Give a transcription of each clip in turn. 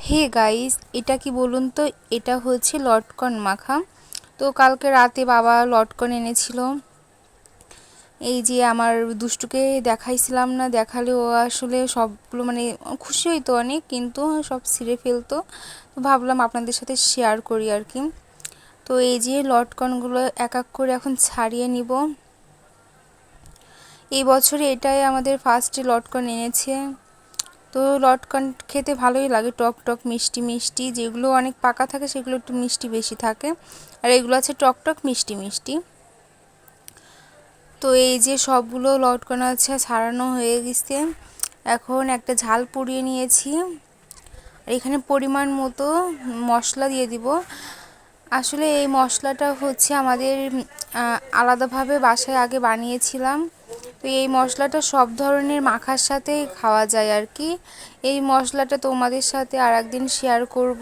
Hey guys, এটা কি বলুন তো? এটা হচ্ছে লটকন মাখা। তো কালকে রাতে বাবা লটকন এনেছিল। এই যে আমার দুষ্টুকে দেখাইছিলাম না, দেখালে ও আসলে সবগুলো মানে খুশি হইতো অনেক, কিন্তু সব ছিঁড়ে ফেলতো। তো ভাবলাম আপনাদের সাথে শেয়ার করি আর কি। তো এই যে লটকনগুলো এক এক করে এখন ছাড়িয়ে নিব। এই বছরে এটাই আমাদের ফার্স্টে লটকন এনেছে। তো লটকন খেতে ভালোই লাগে, টক টক মিষ্টি মিষ্টি। যেগুলো অনেক পাকা থাকে সেগুলো একটু মিষ্টি বেশি থাকে, আর এগুলো আছে টক টক মিষ্টি মিষ্টি। তো এই যে সবগুলো লটকন আছে ছাড়ানো হয়ে গেছে। এখন একটা ঝাল পুড়িয়ে নিয়েছি, আর এখানে পরিমাণ মতো মশলা দিয়ে দিব। আসলে এই মশলাটা হচ্ছে আমাদের আলাদাভাবে বাসায় আগে বানিয়েছিলাম। তো এই মশলাটা সব ধরনের মাখার সাথেই খাওয়া যায় আর কি। এই মশলাটা তোমাদের সাথে আর একদিন শেয়ার করব।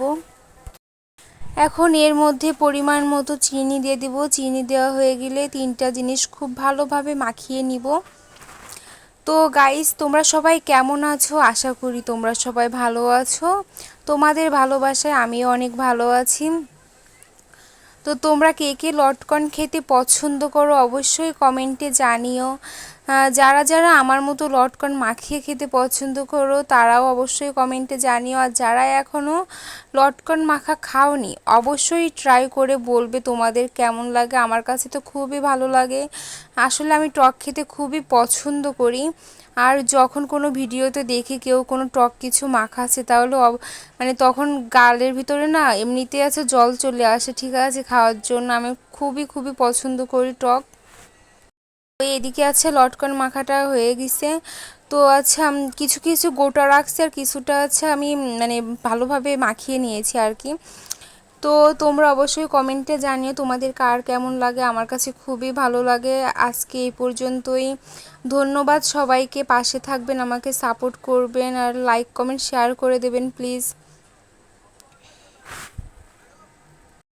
এখন এর মধ্যে পরিমাণ মতো চিনি দিয়ে দিব। চিনি দেওয়া হয়ে গেলে তিনটা জিনিস খুব ভালোভাবে মাখিয়ে নিব। তো গাইস, তোমরা সবাই কেমন আছো? আশা করি তোমরা সবাই ভালো আছো। তোমাদের ভালোবাসায় আমিও অনেক ভালো আছি। তো তোমরা কে কে লটকন খেতে পছন্দ করো অবশ্যই কমেন্টে জানিও। যারা যারা আমার মতো লটকন মাখিয়ে খেতে পছন্দ করো তারাও অবশ্যই কমেন্টে জানিও। আর যারা এখনও লটকন মাখা খাওনি অবশ্যই ট্রাই করে বলবে তোমাদের কেমন লাগে। আমার কাছে তো খুবই ভালো লাগে। আসলে আমি টক খেতে খুবই পছন্দ করি। আর যখন কোনো ভিডিওতে দেখি কেউ কোনো টক কিছু মাখাচ্ছে, তাহলে মানে তখন গালের ভিতরে না এমনিতে আছে জল চলে আসে, ঠিক আছে, খাওয়ার জন্য। আমি খুবই খুবই পছন্দ করি টক। তো এদিকে আছে লটকন মাখাটা হয়ে গেছে। তো আচ্ছা, কিছু কিছু গোটা রাখছি আর কিছুটা আছে আমি মানে ভালোভাবে মাখিয়ে নিয়েছি আর কি। তো তোমরা অবশ্যই কমেন্টে জানিও তোমাদের কার কেমন লাগে। আমার কাছে খুবই ভালো লাগে। আজকে এই পর্যন্তই। ধন্যবাদ সবাইকে, পাশে থাকবেন, আমাকে সাপোর্ট করবেন, আর লাইক কমেন্ট শেয়ার করে দেবেন প্লিজ।